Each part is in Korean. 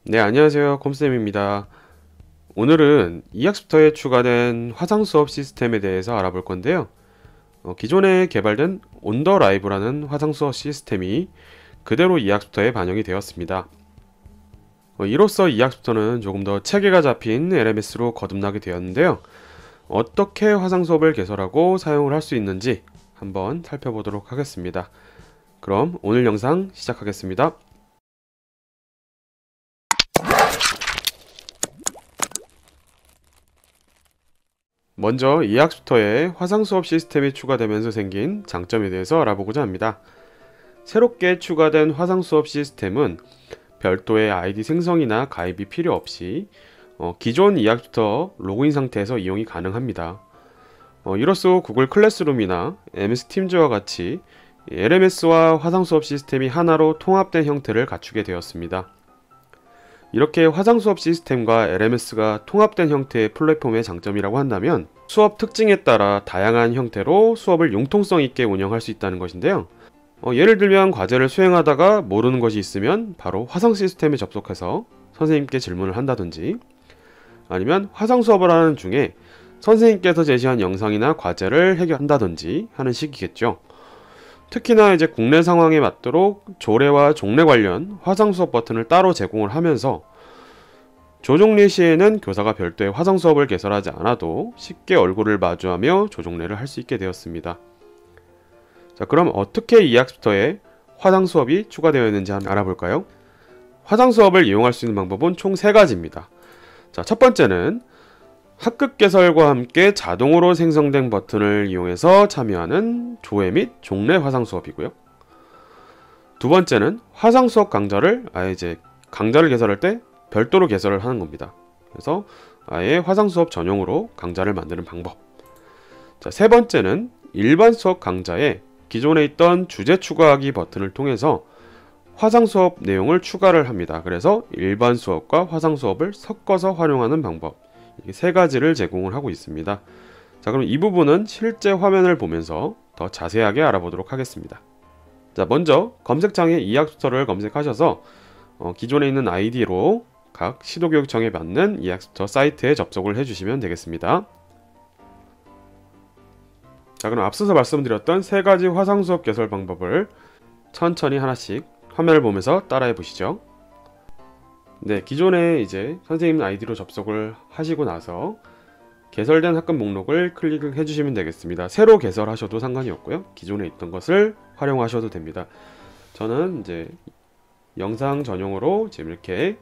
네, 안녕하세요. 콤쌤입니다. 오늘은 이 학습터에 추가된 화상 수업 시스템에 대해서 알아볼 건데요. 기존에 개발된 온더라이브라는 화상 수업 시스템이 그대로 이 학습터에 반영이 되었습니다. 이로써 이 학습터는 조금 더 체계가 잡힌 LMS로 거듭나게 되었는데요. 어떻게 화상 수업을 개설하고 사용을 할 수 있는지 한번 살펴보도록 하겠습니다. 그럼 오늘 영상 시작하겠습니다. 먼저 이 학습터에 화상 수업 시스템이 추가되면서 생긴 장점에 대해서 알아보고자 합니다. 새롭게 추가된 화상 수업 시스템은 별도의 아이디 생성이나 가입이 필요 없이 기존 이 학습터 로그인 상태에서 이용이 가능합니다. 이로써 구글 클래스룸이나 MS 팀즈와 같이 LMS와 화상 수업 시스템이 하나로 통합된 형태를 갖추게 되었습니다. 이렇게 화상 수업 시스템과 LMS가 통합된 형태의 플랫폼의 장점이라고 한다면 수업 특징에 따라 다양한 형태로 수업을 융통성 있게 운영할 수 있다는 것인데요. 예를 들면 과제를 수행하다가 모르는 것이 있으면 바로 화상 시스템에 접속해서 선생님께 질문을 한다든지, 아니면 화상 수업을 하는 중에 선생님께서 제시한 영상이나 과제를 해결한다든지 하는 식이겠죠. 특히나 이제 국내 상황에 맞도록 조례와 종례 관련 화상 수업 버튼을 따로 제공을 하면서 조종례 시에는 교사가 별도의 화상 수업을 개설하지 않아도 쉽게 얼굴을 마주하며 조종례를 할 수 있게 되었습니다. 자, 그럼 어떻게 이 학습터에 화상 수업이 추가되어 있는지 한번 알아볼까요? 화상 수업을 이용할 수 있는 방법은 총 3가지입니다. 자, 첫 번째는 학급 개설과 함께 자동으로 생성된 버튼을 이용해서 참여하는 조회 및 종례 화상 수업이고요. 두 번째는 화상 수업 강좌를 강좌를 개설할 때 별도로 개설을 하는 겁니다. 그래서 아예 화상 수업 전용으로 강좌를 만드는 방법. 자, 세 번째는 일반 수업 강좌에 기존에 있던 주제 추가하기 버튼을 통해서 화상 수업 내용을 추가를 합니다. 그래서 일반 수업과 화상 수업을 섞어서 활용하는 방법. 이 3가지를 제공을 하고 있습니다. 자, 그럼 이 부분은 실제 화면을 보면서 더 자세하게 알아보도록 하겠습니다. 자, 먼저 검색창에 이 학습터를 검색하셔서 기존에 있는 아이디로 각 시도교육청에 맞는 이 학습터 사이트에 접속을 해주시면 되겠습니다. 자, 그럼 앞서서 말씀드렸던 3가지 화상 수업 개설 방법을 천천히 하나씩 화면을 보면서 따라해 보시죠. 네, 기존에 이제 선생님 아이디로 접속을 하시고 나서 개설된 학급 목록을 클릭을 해주시면 되겠습니다. 새로 개설하셔도 상관이 없고요. 기존에 있던 것을 활용하셔도 됩니다. 저는 이제 영상 전용으로 지금 이렇게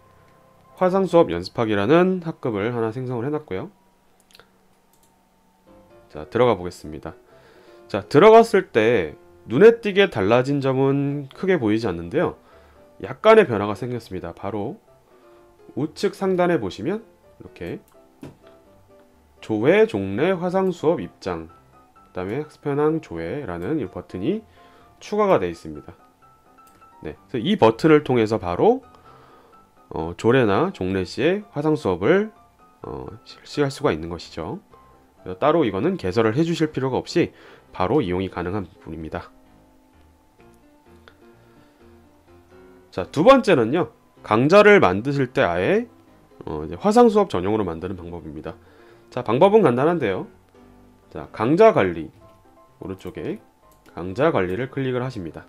화상 수업 연습하기라는 학급을 하나 생성을 해놨고요. 자, 들어가 보겠습니다. 자, 들어갔을 때 눈에 띄게 달라진 점은 크게 보이지 않는데요. 약간의 변화가 생겼습니다. 바로 우측 상단에 보시면 이렇게 조회, 종례, 화상 수업 입장, 그 다음에 학습 현황 조회라는 이 버튼이 추가가 되어 있습니다. 네, 그래서 이 버튼을 통해서 바로 조례나 종례 시에 화상 수업을 실시할 수가 있는 것이죠. 따로 이거는 개설을 해주실 필요가 없이 바로 이용이 가능한 부분입니다. 자, 두 번째는요, 강좌를 만드실 때 아예 화상 수업 전용으로 만드는 방법입니다. 자, 방법은 간단한데요. 자, 강좌 관리, 오른쪽에 강좌 관리를 클릭을 하십니다.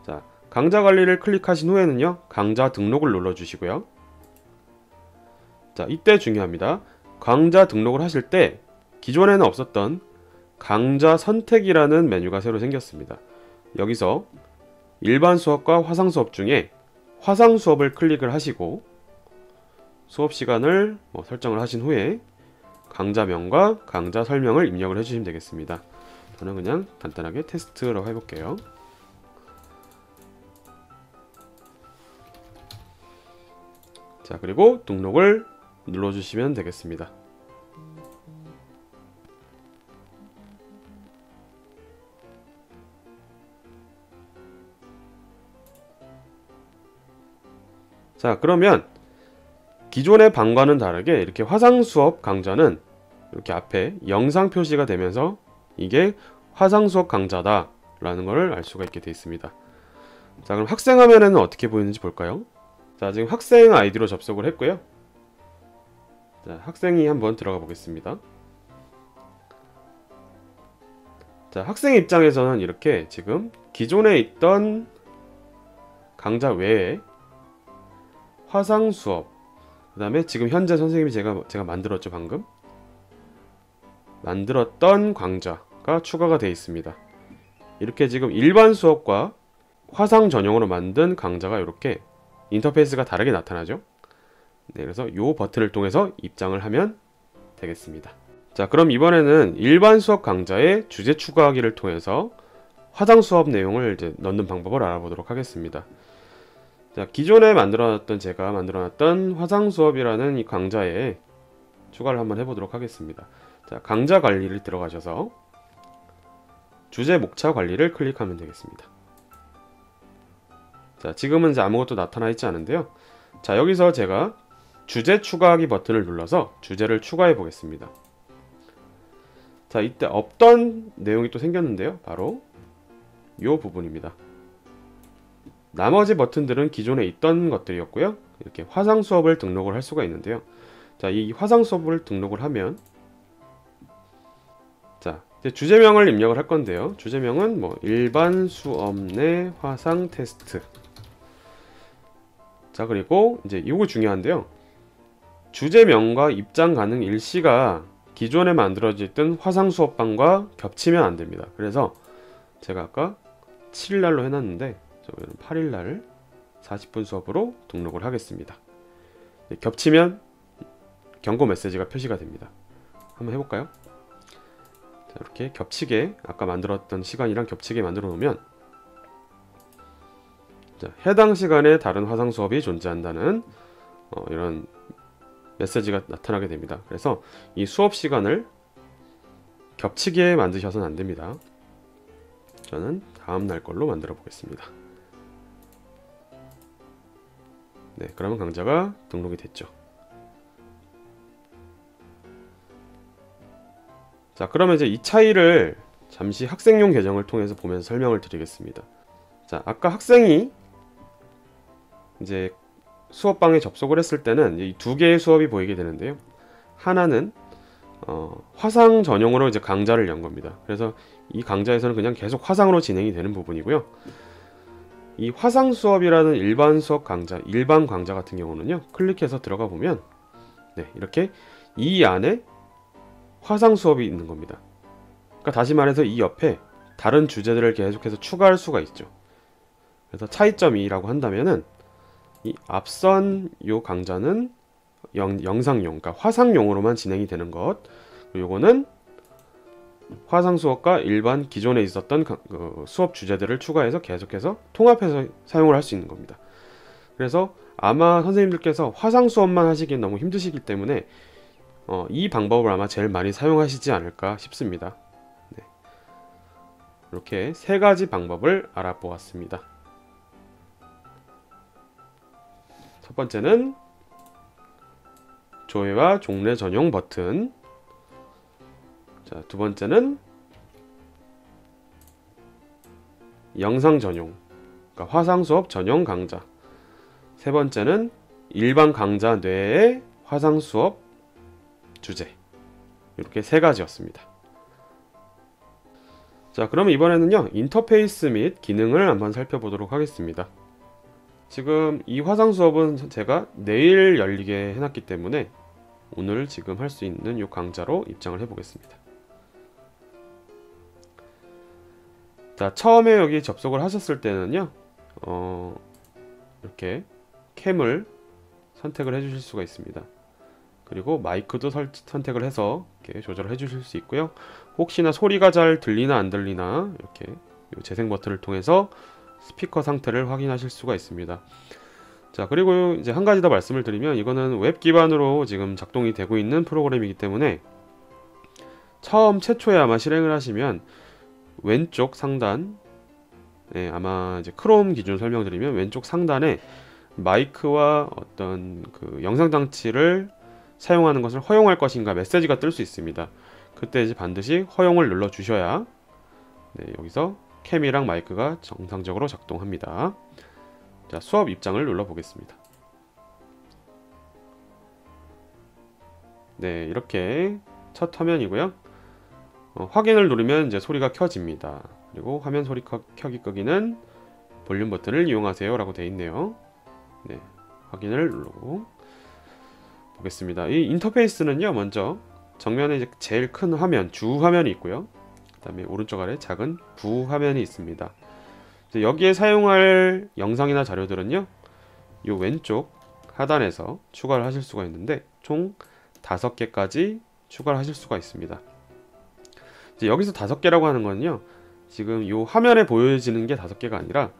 자, 강좌 관리를 클릭하신 후에는요, 강좌 등록을 눌러 주시고요. 자, 이때 중요합니다. 강좌 등록을 하실 때 기존에는 없었던 강좌 선택이라는 메뉴가 새로 생겼습니다. 여기서 일반 수업과 화상 수업 중에 화상 수업을 클릭을 하시고 수업 시간을 설정을 하신 후에 강좌명과 강좌 설명을 입력을 해주시면 되겠습니다. 저는 그냥 간단하게 테스트로 해볼게요. 자, 그리고 등록을 눌러주시면 되겠습니다. 자, 그러면 기존의 방과는 다르게 이렇게 화상 수업 강좌는 이렇게 앞에 영상 표시가 되면서 이게 화상 수업 강좌다 라는 것을 알 수가 있게 되어 있습니다. 자, 그럼 학생 화면에는 어떻게 보이는지 볼까요? 자, 지금 학생 아이디로 접속을 했고요. 자, 학생이 한번 들어가 보겠습니다. 자, 학생 입장에서는 이렇게 지금 기존에 있던 강좌 외에 화상 수업, 그 다음에 지금 현재 선생님이 제가 만들었죠. 방금 만들었던 강좌가 추가가 되어 있습니다. 이렇게 지금 일반 수업과 화상 전용으로 만든 강좌가 이렇게 인터페이스가 다르게 나타나죠. 네, 그래서 이 버튼을 통해서 입장을 하면 되겠습니다. 자, 그럼 이번에는 일반 수업 강좌에 주제 추가하기를 통해서 화상 수업 내용을 이제 넣는 방법을 알아보도록 하겠습니다. 자, 기존에 제가 만들어놨던 화상 수업이라는 이 강좌에 추가를 한번 해보도록 하겠습니다. 자, 강좌 관리를 들어가셔서 주제 목차 관리를 클릭하면 되겠습니다. 자, 지금은 이제 아무것도 나타나 있지 않은데요. 자, 여기서 제가 주제 추가하기 버튼을 눌러서 주제를 추가해 보겠습니다. 자, 이때 없던 내용이 또 생겼는데요. 바로 이 부분입니다. 나머지 버튼들은 기존에 있던 것들이었고요. 이렇게 화상 수업을 등록을 할 수가 있는데요. 자, 이 화상 수업을 등록을 하면, 자, 이제 주제명을 입력을 할 건데요. 주제명은 뭐 일반 수업 내 화상 테스트. 자, 그리고 이제 이거 중요한데요. 주제명과 입장 가능 일시가 기존에 만들어져 있던 화상 수업방과 겹치면 안 됩니다. 그래서 제가 아까 7일날로 해놨는데 저는 8일날 40분 수업으로 등록을 하겠습니다. 겹치면 경고 메시지가 표시가 됩니다. 한번 해볼까요? 자, 이렇게 겹치게 아까 만들었던 시간이랑 겹치게 만들어 놓으면, 자, 해당 시간에 다른 화상 수업이 존재한다는 이런 메시지가 나타나게 됩니다. 그래서 이 수업 시간을 겹치게 만드셔서는 안 됩니다. 저는 다음 날 걸로 만들어 보겠습니다. 네, 그러면 강좌가 등록이 됐죠. 자, 그러면 이제 이 차이를 잠시 학생용 계정을 통해서 보면서 설명을 드리겠습니다. 자, 아까 학생이 이제 수업방에 접속을 했을 때는 이 두 개의 수업이 보이게 되는데요. 하나는 화상 전용으로 이제 강좌를 연 겁니다. 그래서 이 강좌에서는 그냥 계속 화상으로 진행이 되는 부분이고요. 이 화상 수업이라는 일반 수업 강좌, 일반 강좌 같은 경우는요, 클릭해서 들어가 보면, 네, 이렇게 이 안에 화상 수업이 있는 겁니다. 그러니까 다시 말해서 이 옆에 다른 주제들을 계속해서 추가할 수가 있죠. 그래서 차이점이라고 한다면은 이 앞선 요 강좌는 영상용, 그러니까 화상용으로만 진행이 되는 것, 그리고 요거는 화상 수업과 일반 기존에 있었던 수업 주제들을 추가해서 계속해서 통합해서 사용을 할 수 있는 겁니다. 그래서 아마 선생님들께서 화상 수업만 하시기엔 너무 힘드시기 때문에 이 방법을 아마 제일 많이 사용하시지 않을까 싶습니다. 네. 이렇게 세 가지 방법을 알아보았습니다. 첫 번째는 조회와 종례 전용 버튼. 자, 두 번째는 영상 전용, 그러니까 화상 수업 전용 강좌. 세 번째는 일반 강좌 내의 화상 수업 주제. 이렇게 세 가지였습니다. 자, 그럼 이번에는요, 인터페이스 및 기능을 한번 살펴보도록 하겠습니다. 지금 이 화상 수업은 제가 내일 열리게 해놨기 때문에 오늘 지금 할 수 있는 이 강좌로 입장을 해보겠습니다. 자, 처음에 여기 접속을 하셨을 때는요, 이렇게 캠을 선택을 해주실 수가 있습니다. 그리고 마이크도 선택을 해서 이렇게 조절을 해주실 수 있고요. 혹시나 소리가 잘 들리나 안 들리나 이렇게 재생 버튼을 통해서 스피커 상태를 확인하실 수가 있습니다. 자, 그리고 이제 한 가지 더 말씀을 드리면, 이거는 웹 기반으로 지금 작동이 되고 있는 프로그램이기 때문에 최초에 아마 실행을 하시면 왼쪽 상단, 네, 아마 이제 크롬 기준 설명드리면 왼쪽 상단에 마이크와 어떤 그 영상 장치를 사용하는 것을 허용할 것인가 메시지가 뜰 수 있습니다. 그때 이제 반드시 허용을 눌러 주셔야, 네, 여기서 캠이랑 마이크가 정상적으로 작동합니다. 자, 수업 입장을 눌러 보겠습니다. 네, 이렇게 첫 화면이고요. 확인을 누르면 이제 소리가 켜집니다. 그리고 화면 소리 켜기 끄기는 볼륨 버튼을 이용하세요 라고 되어 있네요. 네, 확인을 누르고 보겠습니다. 이 인터페이스는요, 먼저 정면에 이제 제일 큰 화면, 주 화면이 있고요. 그 다음에 오른쪽 아래 작은 부 화면이 있습니다. 이제 여기에 사용할 영상이나 자료들은요, 이 왼쪽 하단에서 추가를 하실 수가 있는데 총 5개까지 추가를 하실 수가 있습니다. 이제 여기서 5개라고 하는 거는요, 지금 이 화면에 보여지는 게 5개가 아니라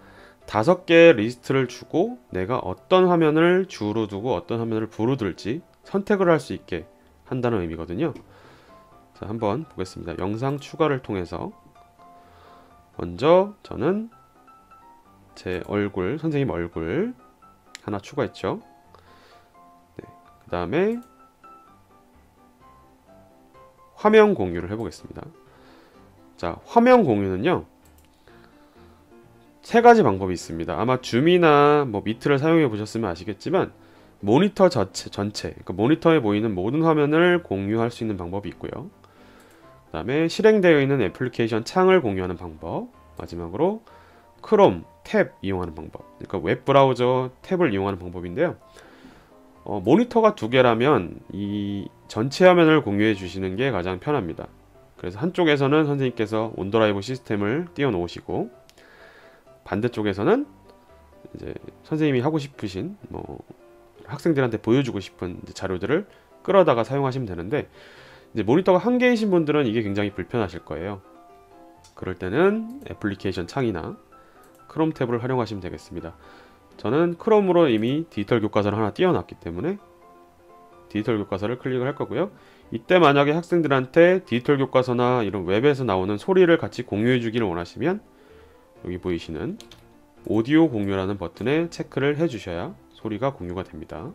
5개 리스트를 주고 내가 어떤 화면을 주로 두고 어떤 화면을 부로 둘지 선택을 할 수 있게 한다는 의미거든요. 자, 한번 보겠습니다. 영상 추가를 통해서 먼저 저는 제 얼굴, 선생님 얼굴 하나 추가했죠. 네, 그 다음에 화면 공유를 해보겠습니다. 자, 화면 공유는요, 3가지 방법이 있습니다. 아마 줌이나 뭐 미트를 사용해 보셨으면 아시겠지만 모니터 전체, 그러니까 모니터에 보이는 모든 화면을 공유할 수 있는 방법이 있고요. 그 다음에 실행되어 있는 애플리케이션 창을 공유하는 방법, 마지막으로 크롬, 탭 이용하는 방법, 그러니까 웹브라우저 탭을 이용하는 방법인데요. 모니터가 2개라면 이 전체 화면을 공유해 주시는 게 가장 편합니다. 그래서 한쪽에서는 선생님께서 온드라이브 시스템을 띄워 놓으시고 반대쪽에서는 이제 선생님이 하고 싶으신 뭐 학생들한테 보여주고 싶은 자료들을 끌어다가 사용하시면 되는데, 이제 모니터가 1개이신 분들은 이게 굉장히 불편하실 거예요. 그럴 때는 애플리케이션 창이나 크롬 탭을 활용하시면 되겠습니다. 저는 크롬으로 이미 디지털 교과서를 하나 띄워놨기 때문에 디지털 교과서를 클릭을 할 거고요. 이때 만약에 학생들한테 디지털 교과서나 이런 웹에서 나오는 소리를 같이 공유해 주기를 원하시면 여기 보이시는 오디오 공유라는 버튼에 체크를 해 주셔야 소리가 공유가 됩니다.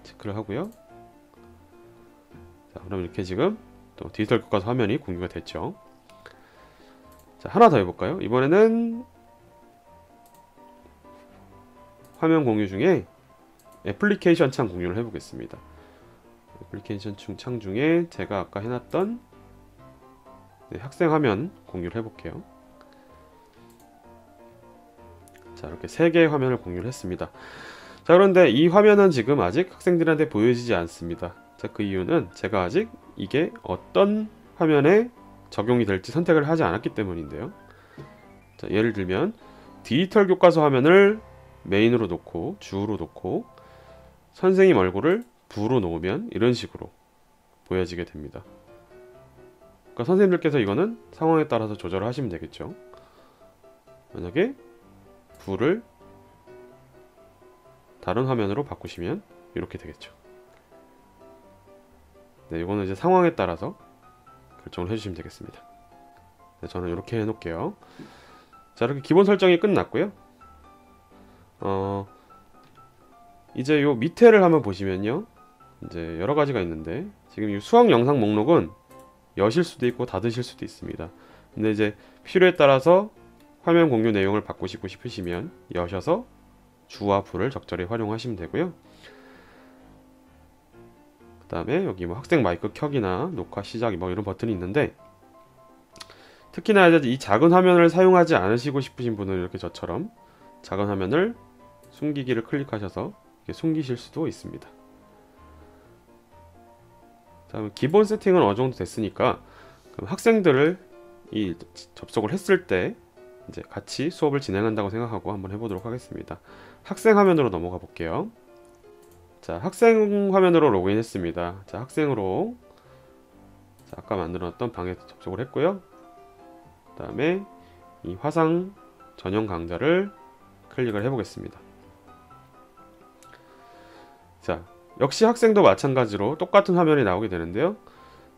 체크를 하고요. 자, 그럼 이렇게 지금 또 디지털 교과서 화면이 공유가 됐죠. 자, 하나 더 해볼까요? 이번에는 화면 공유 중에 애플리케이션 창 공유를 해보겠습니다. 애플리케이션 창 중에 제가 아까 해놨던 학생 화면 공유를 해볼게요. 자, 이렇게 3개의 화면을 공유를 했습니다. 자, 그런데 이 화면은 지금 아직 학생들한테 보여지지 않습니다. 자, 그 이유는 제가 아직 이게 어떤 화면에 적용이 될지 선택을 하지 않았기 때문인데요. 자, 예를 들면 디지털 교과서 화면을 메인으로 놓고 주로 놓고 선생님 얼굴을 부로 놓으면 이런 식으로 보여지게 됩니다. 그러니까 선생님들께서 이거는 상황에 따라서 조절을 하시면 되겠죠. 만약에 부를 다른 화면으로 바꾸시면 이렇게 되겠죠. 네, 이거는 이제 상황에 따라서 결정을 해주시면 되겠습니다. 네, 저는 이렇게 해놓을게요. 자, 이렇게 기본 설정이 끝났고요. 이제 요 밑에를 한번 보시면요, 이제 여러 가지가 있는데 지금 이 수학 영상 목록은 여실 수도 있고 닫으실 수도 있습니다. 근데 이제 필요에 따라서 화면 공유 내용을 바꾸시고 싶으시면 여셔서 주와 부를 적절히 활용하시면 되고요. 그 다음에 여기 뭐 학생 마이크 켜기나 녹화 시작 뭐 이런 버튼이 있는데, 특히나 이제 이 작은 화면을 사용하지 않으시고 싶으신 분은 이렇게 저처럼 작은 화면을 숨기기를 클릭하셔서 숨기실 수도 있습니다. 자, 기본 세팅은 어느 정도 됐으니까 그럼 학생들을 이 접속을 했을 때 이제 같이 수업을 진행한다고 생각하고 한번 해보도록 하겠습니다. 학생 화면으로 넘어가 볼게요. 자, 학생 화면으로 로그인 했습니다. 자, 학생으로 자, 아까 만들어놨던 방에 접속을 했고요. 그 다음에 이 화상 전용 강좌를 클릭을 해보겠습니다. 자, 역시 학생도 마찬가지로 똑같은 화면이 나오게 되는데요.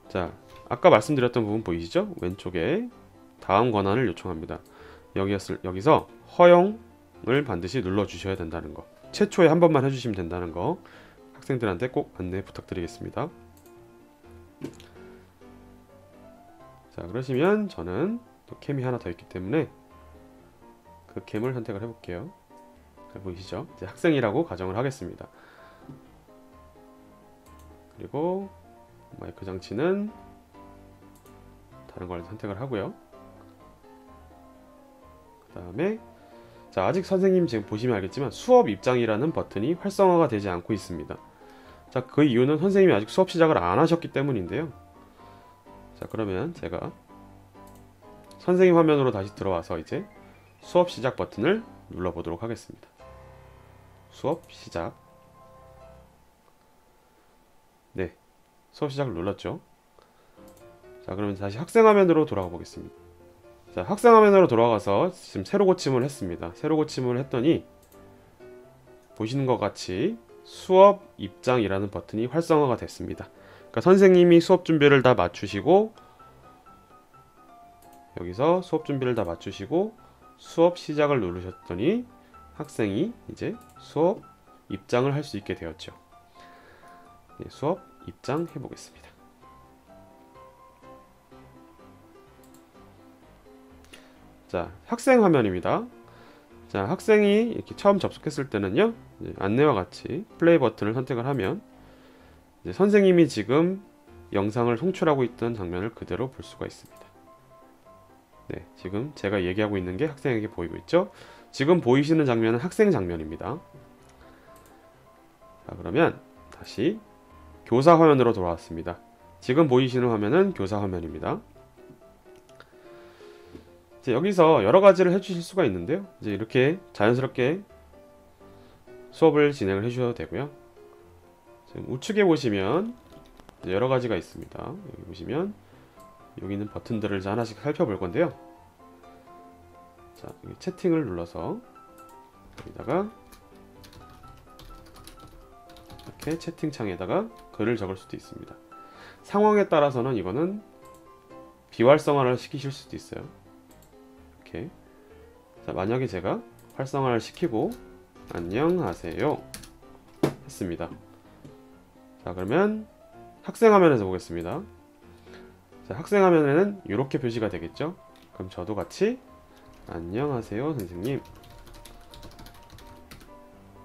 자, 아까 말씀드렸던 부분 보이시죠? 왼쪽에 다음 권한을 요청합니다. 여기서 허용을 반드시 눌러주셔야 된다는 거, 최초에 한 번만 해주시면 된다는 거 학생들한테 꼭 안내 부탁드리겠습니다. 자, 그러시면 저는 또 캠이 하나 더 있기 때문에 그 캠을 선택을 해볼게요. 잘 보이시죠? 이제 학생이라고 가정을 하겠습니다. 그리고 마이크 장치는 다른 걸 선택을 하고요. 그 다음에 자, 아직 선생님 지금 보시면 알겠지만 수업 입장이라는 버튼이 활성화가 되지 않고 있습니다. 자, 그 이유는 선생님이 아직 수업 시작을 안 하셨기 때문인데요. 자, 그러면 제가 선생님 화면으로 다시 들어와서 이제 수업 시작 버튼을 눌러 보도록 하겠습니다. 수업 시작. 네, 수업 시작을 눌렀죠. 자, 그러면 다시 학생 화면으로 돌아가 보겠습니다. 자, 학생 화면으로 돌아가서 지금 새로 고침을 했습니다. 새로 고침을 했더니 보시는 것 같이 수업 입장이라는 버튼이 활성화가 됐습니다. 그러니까 선생님이 수업 준비를 다 마치시고 여기서 수업 준비를 다 마치시고 수업 시작을 누르셨더니 학생이 이제 수업 입장을 할 수 있게 되었죠. 네, 수업 입장 해보겠습니다. 자, 학생 화면입니다. 자, 학생이 이렇게 처음 접속했을 때는요, 안내와 같이 플레이 버튼을 선택을 하면 이제 선생님이 지금 영상을 송출하고 있던 장면을 그대로 볼 수가 있습니다. 네, 지금 제가 얘기하고 있는 게 학생에게 보이고 있죠. 지금 보이시는 장면은 학생 장면입니다. 자, 그러면 다시 교사 화면으로 돌아왔습니다. 지금 보이시는 화면은 교사 화면입니다. 이제 여기서 여러 가지를 해주실 수가 있는데요. 이제 이렇게 자연스럽게 수업을 진행을 해주셔도 되고요. 지금 우측에 보시면 여러 가지가 있습니다. 여기 보시면 여기 있는 버튼들을 이제 하나씩 살펴볼 건데요. 자, 여기 채팅을 눌러서 여기다가 이렇게 채팅창에다가 글을 적을 수도 있습니다. 상황에 따라서는 이거는 비활성화를 시키실 수도 있어요. 이렇게. 자, 만약에 제가 활성화를 시키고 안녕하세요 했습니다. 자, 그러면 학생 화면에서 보겠습니다. 자, 학생 화면에는 이렇게 표시가 되겠죠. 그럼 저도 같이 안녕하세요 선생님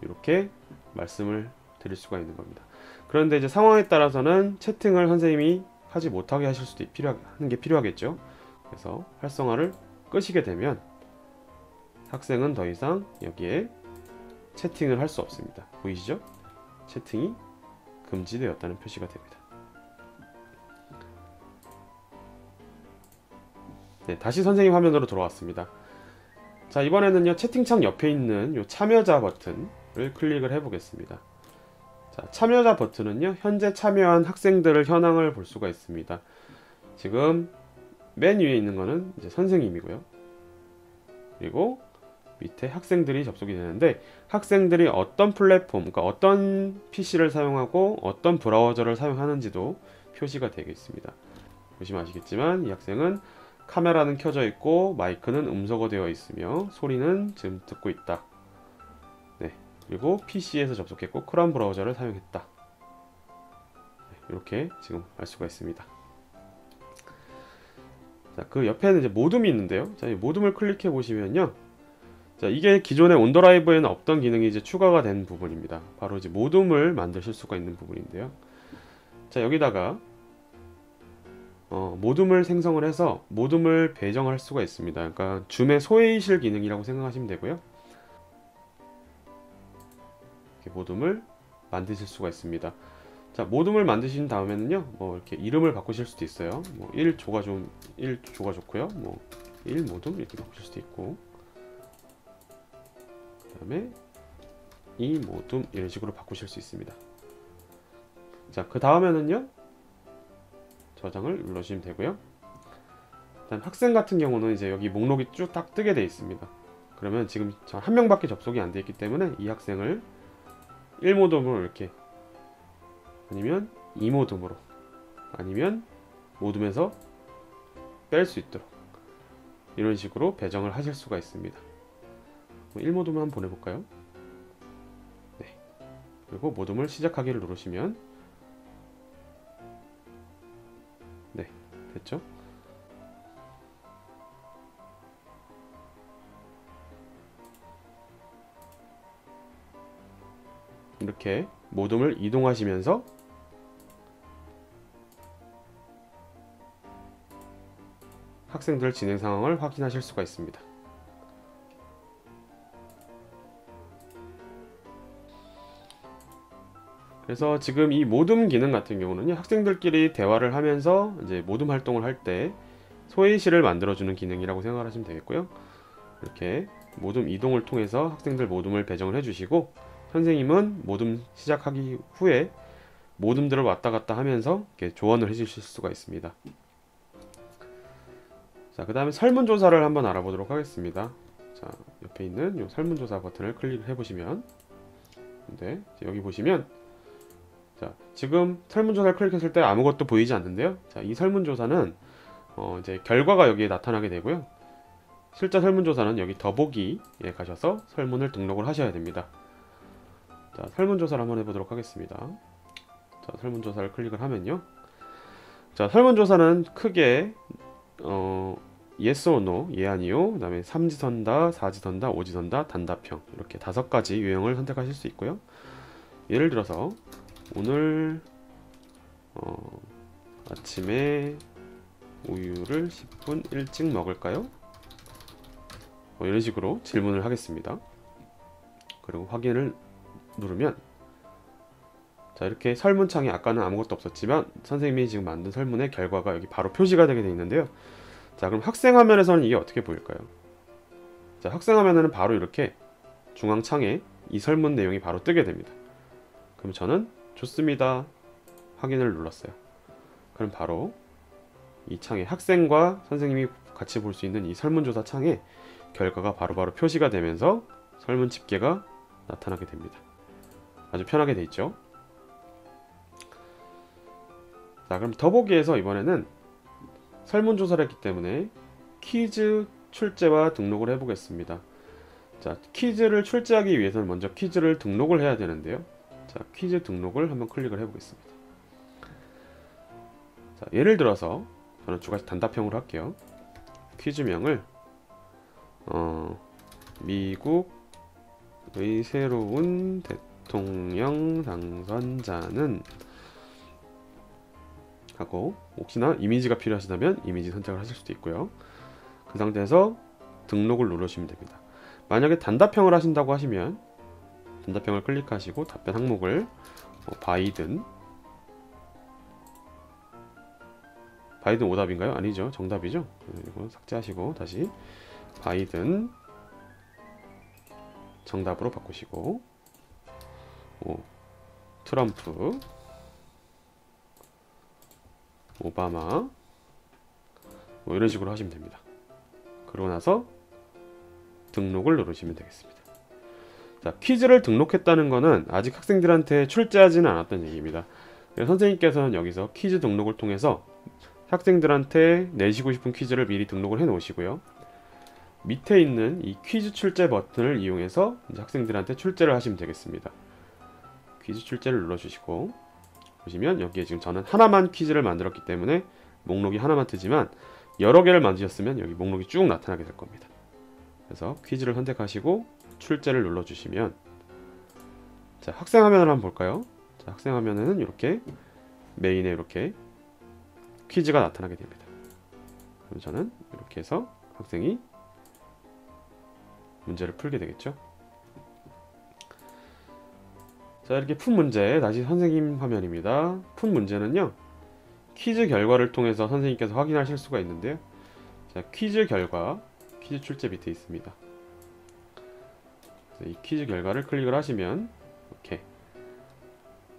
이렇게 말씀을 드릴 수가 있는 겁니다. 그런데 이제 상황에 따라서는 채팅을 선생님이 하지 못하게 하실 수도 하는 게 필요하겠죠. 그래서 활성화를 끄시게 되면 학생은 더 이상 여기에 채팅을 할 수 없습니다. 보이시죠? 채팅이 금지되었다는 표시가 됩니다. 네, 다시 선생님 화면으로 돌아왔습니다. 자, 이번에는요, 채팅창 옆에 있는 요 참여자 버튼을 클릭을 해 보겠습니다. 자, 참여자 버튼은요, 현재 참여한 학생들을 현황을 볼 수가 있습니다. 지금 맨 위에 있는 거는 이제 선생님이고요. 그리고 밑에 학생들이 접속이 되는데 학생들이 어떤 플랫폼, 그러니까 어떤 PC를 사용하고 어떤 브라우저를 사용하는지도 표시가 되겠습니다. 보시면 아시겠지만 이 학생은 카메라는 켜져 있고 마이크는 음소거 되어 있으며 소리는 지금 듣고 있다. 네, 그리고 PC에서 접속했고 크롬 브라우저를 사용했다. 네, 이렇게 지금 알 수가 있습니다. 자, 그 옆에는 이제 모둠이 있는데요. 자, 이 모둠을 클릭해 보시면요. 자, 이게 기존의 온더라이브에는 없던 기능이 이제 추가가 된 부분입니다. 바로 이제 모둠을 만드실 수가 있는 부분인데요. 자, 여기다가 모둠을 생성을 해서 모둠을 배정할 수가 있습니다. 그러니까 줌의 소외이실 기능이라고 생각하시면 되고요. 이렇게 모둠을 만드실 수가 있습니다. 자, 모둠을 만드신 다음에는요, 뭐 이렇게 이름을 바꾸실 수도 있어요. 뭐 1조가 좋고요. 뭐 1모둠 이렇게 바꾸실 수도 있고, 그 다음에 2모둠 이런 식으로 바꾸실 수 있습니다. 자, 그 다음에는요, 저장을 눌러주시면 되고요. 일단 학생 같은 경우는 이제 여기 목록이 쭉 딱 뜨게 되어 있습니다. 그러면 지금 저 한 명밖에 접속이 안 되어 있기 때문에 이 학생을 1모둠으로 이렇게, 아니면 2모둠으로, 아니면 모둠에서 뺄 수 있도록 이런 식으로 배정을 하실 수가 있습니다. 1모둠을 한번 보내볼까요? 네. 그리고 모둠을 시작하기를 누르시면, 네, 됐죠? 이렇게 모둠을 이동하시면서 학생들 진행 상황을 확인하실 수가 있습니다. 그래서 지금 이 모둠 기능 같은 경우는 학생들끼리 대화를 하면서 이제 모둠 활동을 할 때 소회의실을 만들어주는 기능이라고 생각하시면 되겠고요. 이렇게 모둠 이동을 통해서 학생들 모둠을 배정을 해주시고, 선생님은 모둠 시작하기 후에 모둠들을 왔다 갔다 하면서 이렇게 조언을 해주실 수가 있습니다. 자, 그 다음에 설문조사를 한번 알아보도록 하겠습니다. 자, 옆에 있는 이 설문조사 버튼을 클릭을 해보시면, 네, 여기 보시면, 자, 지금 설문조사를 클릭했을 때 아무것도 보이지 않는데요. 자, 이 설문조사는 이제 결과가 여기에 나타나게 되고요. 실제 설문조사는 여기 더보기에 가셔서 설문을 등록을 하셔야 됩니다. 자, 설문조사를 한번 해보도록 하겠습니다. 자, 설문조사를 클릭을 하면요. 자, 설문조사는 크게 yes or no, 예 아니요, 그 다음에 3지선다, 4지선다, 5지선다, 단답형, 이렇게 5가지 유형을 선택하실 수 있고요. 예를 들어서 오늘 아침에 우유를 10분 일찍 먹을까요? 이런 식으로 질문을 하겠습니다. 그리고 확인을 누르면, 자, 이렇게 설문창에 아까는 아무것도 없었지만 선생님이 지금 만든 설문의 결과가 여기 바로 표시가 되게 되어 있는데요. 자, 그럼 학생 화면에서는 이게 어떻게 보일까요? 자, 학생 화면에는 바로 이렇게 중앙창에 이 설문 내용이 바로 뜨게 됩니다. 그럼 저는 좋습니다, 확인을 눌렀어요. 그럼 바로 이 창에 학생과 선생님이 같이 볼 수 있는 이 설문조사 창에 결과가 바로바로 표시가 되면서 설문 집계가 나타나게 됩니다. 아주 편하게 돼 있죠. 자, 그럼 더보기에서 이번에는 설문조사를 했기 때문에 퀴즈 출제와 등록을 해보겠습니다. 자, 퀴즈를 출제하기 위해서는 먼저 퀴즈를 등록을 해야 되는데요. 자, 퀴즈 등록을 한번 클릭을 해보겠습니다. 자, 예를 들어서 저는 주가식 단답형으로 할게요. 퀴즈명을 미국의 새로운 대통령 당선자는 하고, 혹시나 이미지가 필요하시다면 이미지 선택을 하실 수도 있고요. 그 상태에서 등록을 누르시면 됩니다. 만약에 단답형을 하신다고 하시면 단답형을 클릭하시고 답변 항목을 바이든 오답인가요? 아니죠, 정답이죠. 이거 삭제하시고 다시 바이든 정답으로 바꾸시고, 트럼프, 오바마, 이런 식으로 하시면 됩니다. 그러고 나서 등록을 누르시면 되겠습니다. 자, 퀴즈를 등록했다는 것은 아직 학생들한테 출제하지는 않았다는 얘기입니다. 선생님께서는 여기서 퀴즈 등록을 통해서 학생들한테 내시고 싶은 퀴즈를 미리 등록을 해 놓으시고요. 밑에 있는 이 퀴즈 출제 버튼을 이용해서 이제 학생들한테 출제를 하시면 되겠습니다. 퀴즈 출제를 눌러주시고, 보시면 여기에 지금 저는 하나만 퀴즈를 만들었기 때문에 목록이 하나만 뜨지만 여러 개를 만드셨으면 여기 목록이 쭉 나타나게 될 겁니다. 그래서 퀴즈를 선택하시고 출제를 눌러주시면, 자, 학생 화면을 한번 볼까요? 자, 학생 화면에는 이렇게 메인에 이렇게 퀴즈가 나타나게 됩니다. 그럼 저는 이렇게 해서 학생이 문제를 풀게 되겠죠. 자, 이렇게 푼 문제, 다시 선생님 화면입니다. 푼 문제는요, 퀴즈 결과를 통해서 선생님께서 확인하실 수가 있는데요. 자, 퀴즈 결과, 퀴즈 출제 밑에 있습니다. 이 퀴즈 결과를 클릭을 하시면 이렇게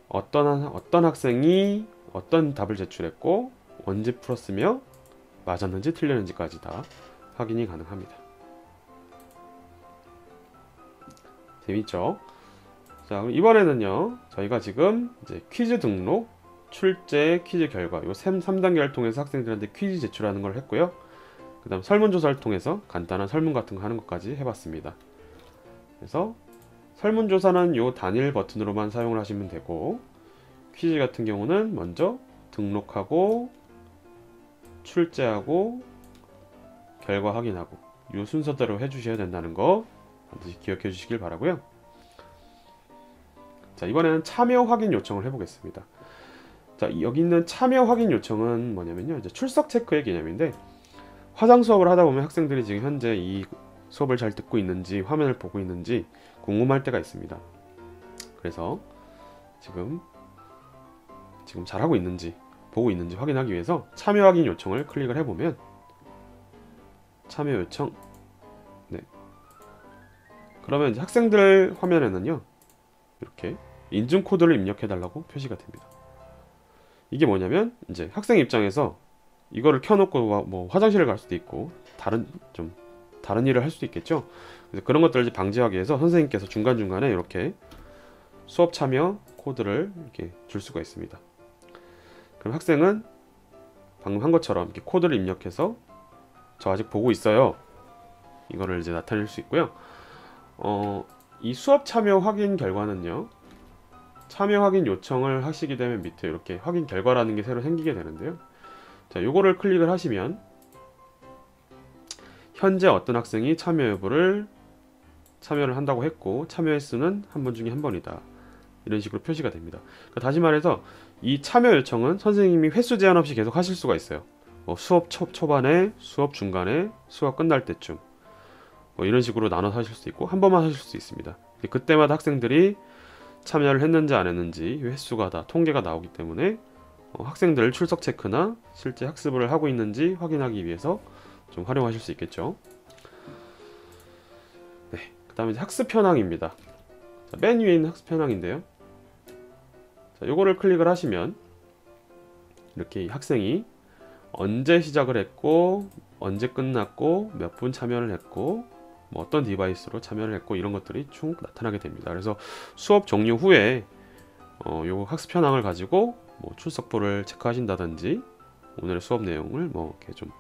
어떤 학생이 어떤 답을 제출했고 언제 풀었으며 맞았는지 틀렸는지까지 다 확인이 가능합니다. 재밌죠? 자, 그럼 이번에는요, 저희가 지금 이제 퀴즈 등록, 출제, 퀴즈 결과, 요 3단계를 통해서 학생들한테 퀴즈 제출하는 걸 했고요. 그 다음 설문조사를 통해서 간단한 설문 같은 거 하는 것까지 해봤습니다. 그래서 설문조사는 요 단일 버튼으로만 사용을 하시면 되고, 퀴즈 같은 경우는 먼저 등록하고 출제하고 결과 확인하고 요 순서대로 해주셔야 된다는 거 반드시 기억해 주시길 바라고요. 자, 이번에는 참여 확인 요청을 해보겠습니다. 자, 여기 있는 참여 확인 요청은 뭐냐면요, 이제 출석 체크의 개념인데, 화상 수업을 하다 보면 학생들이 지금 현재 이 수업을 잘 듣고 있는지, 화면을 보고 있는지 궁금할 때가 있습니다. 그래서 지금 잘하고 있는지, 보고 있는지 확인하기 위해서 참여 확인 요청을 클릭을 해보면, 참여 요청, 네, 그러면 이제 학생들 화면에는요, 이렇게 인증 코드를 입력해 달라고 표시가 됩니다. 이게 뭐냐면, 이제 학생 입장에서 이거를 켜놓고 뭐 화장실을 갈 수도 있고 다른 일을 할 수도 있겠죠. 그래서 그런 것들을 이제 방지하기 위해서 선생님께서 중간중간에 이렇게 수업 참여 코드를 이렇게 줄 수가 있습니다. 그럼 학생은 방금 한 것처럼 이렇게 코드를 입력해서 저 아직 보고 있어요, 이거를 이제 나타낼 수 있고요. 이 수업 참여 확인 결과는요, 참여 확인 요청을 하시게 되면 밑에 이렇게 확인 결과라는 게 새로 생기게 되는데요. 자, 요거를 클릭을 하시면 현재 어떤 학생이 참여 여부를 참여를 한다고 했고, 참여 횟수는 한 번 중에 한 번이다, 이런 식으로 표시가 됩니다. 그러니까 다시 말해서 이 참여 요청은 선생님이 횟수 제한 없이 계속 하실 수가 있어요. 뭐 수업 초반에, 수업 중간에, 수업 끝날 때쯤, 뭐 이런 식으로 나눠서 하실 수 있고, 한 번만 하실 수 있습니다. 그때마다 학생들이 참여를 했는지 안 했는지 횟수가 다 통계가 나오기 때문에 학생들 출석 체크나 실제 학습을 하고 있는지 확인하기 위해서 좀 활용하실 수 있겠죠. 네, 그 다음에 학습 현황입니다. 자, 맨 위에 있는 학습 현황인데요, 자, 요거를 클릭을 하시면 이렇게 학생이 언제 시작을 했고, 언제 끝났고, 몇 분 참여를 했고, 뭐 어떤 디바이스로 참여를 했고, 이런 것들이 쭉 나타나게 됩니다. 그래서 수업 종료 후에 요 학습 현황을 가지고 뭐 출석부를 체크하신다든지, 오늘의 수업 내용을 뭐 이렇게 좀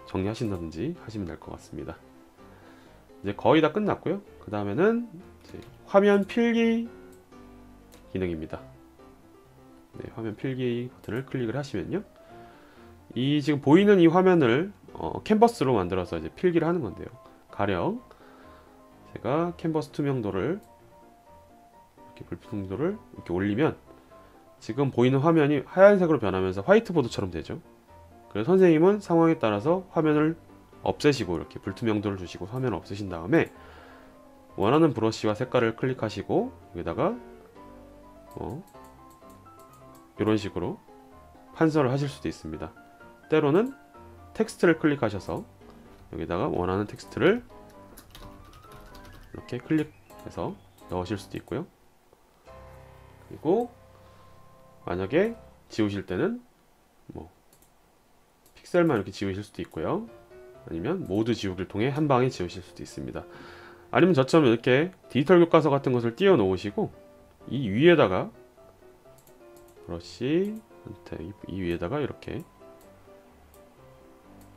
정리하신다든지 하시면 될 것 같습니다. 이제 거의 다 끝났고요. 그 다음에는 화면 필기 기능입니다. 네, 화면 필기 버튼을 클릭을 하시면요, 이 지금 보이는 이 화면을 캔버스로 만들어서 이제 필기를 하는 건데요. 가령 제가 캔버스 투명도를 이렇게 불투명도를 이렇게 올리면 지금 보이는 화면이 하얀색으로 변하면서 화이트보드처럼 되죠. 그래서 선생님은 상황에 따라서 화면을 없애시고 이렇게 불투명도를 주시고 화면을 없애신 다음에 원하는 브러쉬와 색깔을 클릭하시고 여기다가 이런 식으로 판서를 하실 수도 있습니다. 때로는 텍스트를 클릭하셔서 여기다가 원하는 텍스트를 이렇게 클릭해서 넣으실 수도 있고요. 그리고 만약에 지우실 때는 뭐 픽셀만 이렇게 지우실 수도 있고요. 아니면 모두 지우기를 통해 한 방에 지우실 수도 있습니다. 아니면 저처럼 이렇게 디지털 교과서 같은 것을 띄워 놓으시고 이 위에다가 브러쉬 이 위에다가 이렇게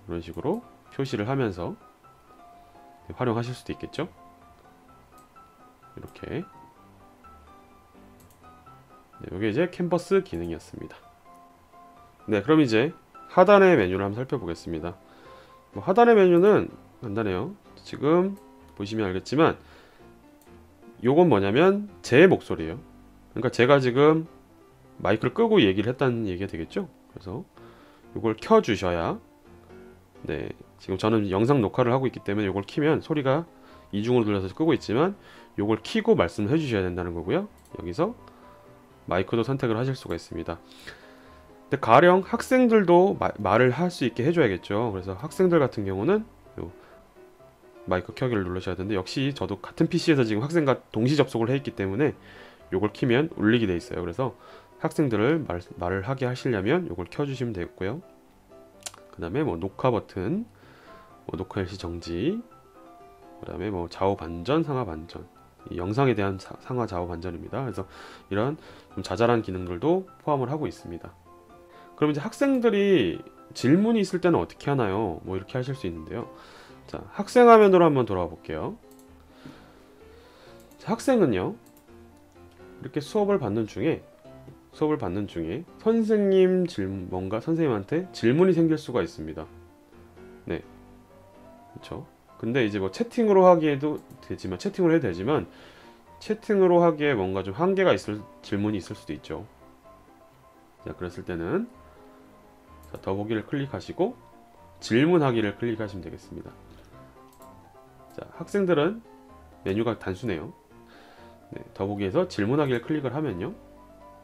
이런 식으로 표시를 하면서 활용하실 수도 있겠죠. 이렇게. 네, 이게 이제 캔버스 기능이었습니다. 네, 그럼 이제 하단의 메뉴를 한번 살펴보겠습니다. 하단의 메뉴는 간단해요. 지금 보시면 알겠지만 요건 뭐냐면 제 목소리예요. 그러니까 제가 지금 마이크를 끄고 얘기를 했다는 얘기가 되겠죠. 그래서 요걸 켜 주셔야, 네, 지금 저는 영상 녹화를 하고 있기 때문에 요걸 키면 소리가 이중으로 들려서 끄고 있지만 요걸 키고 말씀을 해주셔야 된다는 거고요. 여기서 마이크도 선택을 하실 수가 있습니다. 근데 가령 학생들도 말을 할 수 있게 해줘야겠죠. 그래서 학생들 같은 경우는 요 마이크 켜기를 누르셔야 되는데, 역시 저도 같은 PC에서 지금 학생과 동시 접속을 해 있기 때문에 요걸 키면 울리게 돼 있어요. 그래서 학생들을 말을 하게 하시려면 요걸 켜주시면 되겠고요. 그 다음에 뭐 녹화 버튼, 뭐 녹화 일시 정지, 그 다음에 뭐 좌우 반전, 상하 반전, 이 영상에 대한 상하 좌우 반전입니다. 그래서 이런 좀 자잘한 기능들도 포함을 하고 있습니다. 그럼 이제 학생들이 질문이 있을 때는 어떻게 하나요? 뭐 이렇게 하실 수 있는데요. 자, 학생 화면으로 한번 돌아와 볼게요. 자, 학생은요, 이렇게 수업을 받는 중에 선생님 뭔가 선생님한테 질문이 생길 수가 있습니다. 네, 그렇죠. 근데 이제 뭐 채팅으로 하기에도 되지만, 채팅을 해도 되지만, 채팅으로 하기에 뭔가 좀 한계가 있을 질문이 있을 수도 있죠. 자, 그랬을 때는 자, 더보기를 클릭하시고 질문하기를 클릭하시면 되겠습니다. 자, 학생들은 메뉴가 단순해요. 네, 더보기에서 질문하기를 클릭을 하면요,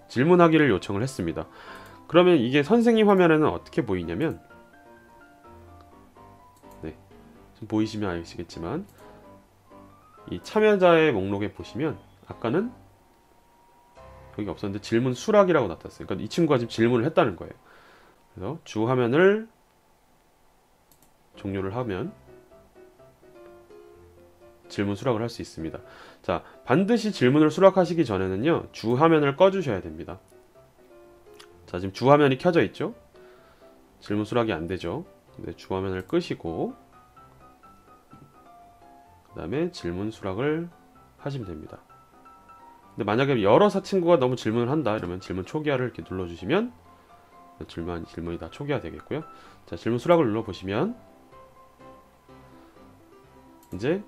질문하기를 요청을 했습니다. 그러면 이게 선생님 화면에는 어떻게 보이냐면, 네, 좀 보이시면 아시겠지만 이 참여자의 목록에 보시면 아까는 여기 없었는데 질문 수락이라고 나타났어요. 그러니까 이 친구가 지금 질문을 했다는 거예요. 그래서 주 화면을 종료를 하면 질문 수락을 할 수 있습니다. 자, 반드시 질문을 수락하시기 전에는요, 주 화면을 꺼 주셔야 됩니다. 자, 지금 주 화면이 켜져 있죠? 질문 수락이 안 되죠? 근데 주 화면을 끄시고 그 다음에 질문 수락을 하시면 됩니다. 근데 만약에 여러 친구가 너무 질문을 한다 이러면 질문 초기화를 이렇게 눌러주시면 질문이 다 초기화 되겠고요. 자, 질문 수락을 눌러보시면 이제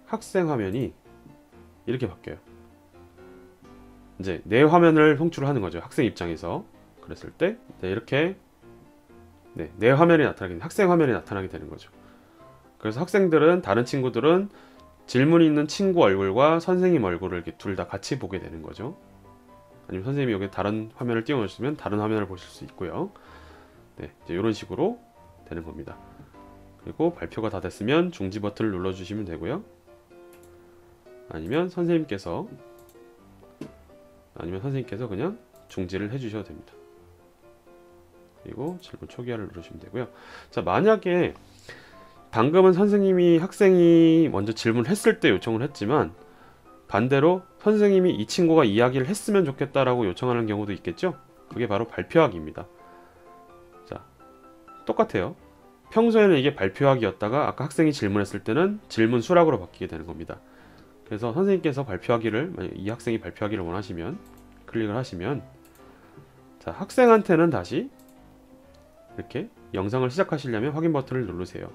학생 화면이 이렇게 바뀌어요. 이제 내 화면을 송출을 하는 거죠. 학생 입장에서. 그랬을 때 네, 이렇게 내 화면이 나타나게, 학생 화면이 나타나게 되는 거죠. 그래서 학생들은, 다른 친구들은 질문이 있는 친구 얼굴과 선생님 얼굴을 이렇게 둘 다 같이 보게 되는 거죠. 아니면 선생님이 여기 다른 화면을 띄워놓으시면 다른 화면을 보실 수 있고요. 네, 이제 이런 식으로 되는 겁니다. 그리고 발표가 다 됐으면 중지 버튼을 눌러주시면 되고요. 아니면 선생님께서 그냥 중지를 해주셔도 됩니다. 그리고 질문 초기화를 누르시면 되고요. 자, 만약에 방금은 학생이 먼저 질문을 했을 때 요청을 했지만 반대로 선생님이 이 친구가 이야기를 했으면 좋겠다라고 요청하는 경우도 있겠죠? 그게 바로 발표하기입니다. 자, 똑같아요. 평소에는 이게 발표하기였다가 아까 학생이 질문했을 때는 질문 수락으로 바뀌게 되는 겁니다. 그래서 선생님께서 만약 이 학생이 발표하기를 원하시면 클릭을 하시면, 자, 학생한테는 다시 이렇게 영상을 시작하시려면 확인 버튼을 누르세요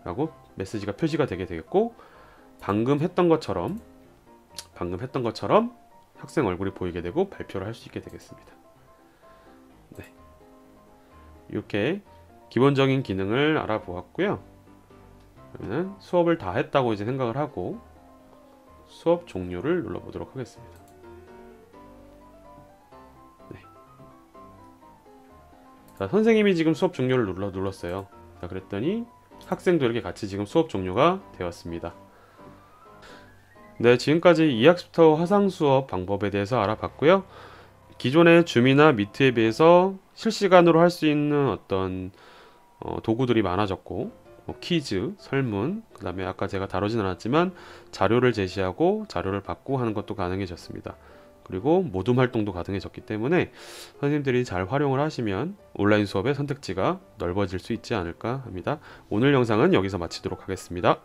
라고 메시지가 표시가 되게 되겠고, 방금 했던 것처럼 학생 얼굴이 보이게 되고 발표를 할 수 있게 되겠습니다. 네, 이렇게 기본적인 기능을 알아보았고요. 그러면 수업을 다 했다고 이제 생각을 하고 수업 종료를 눌러보도록 하겠습니다. 네. 자, 선생님이 지금 수업 종료를 눌렀어요. 자, 그랬더니 학생도 이렇게 같이 지금 수업 종료가 되었습니다. 네, 지금까지 이학습터 화상 수업 방법에 대해서 알아봤고요. 기존의 줌이나 미트에 비해서 실시간으로 할 수 있는 어떤 도구들이 많아졌고, 퀴즈, 설문, 그 다음에 아까 제가 다루진 않았지만 자료를 제시하고 자료를 받고 하는 것도 가능해졌습니다. 그리고 모둠 활동도 가능해졌기 때문에 선생님들이 잘 활용을 하시면 온라인 수업의 선택지가 넓어질 수 있지 않을까 합니다. 오늘 영상은 여기서 마치도록 하겠습니다.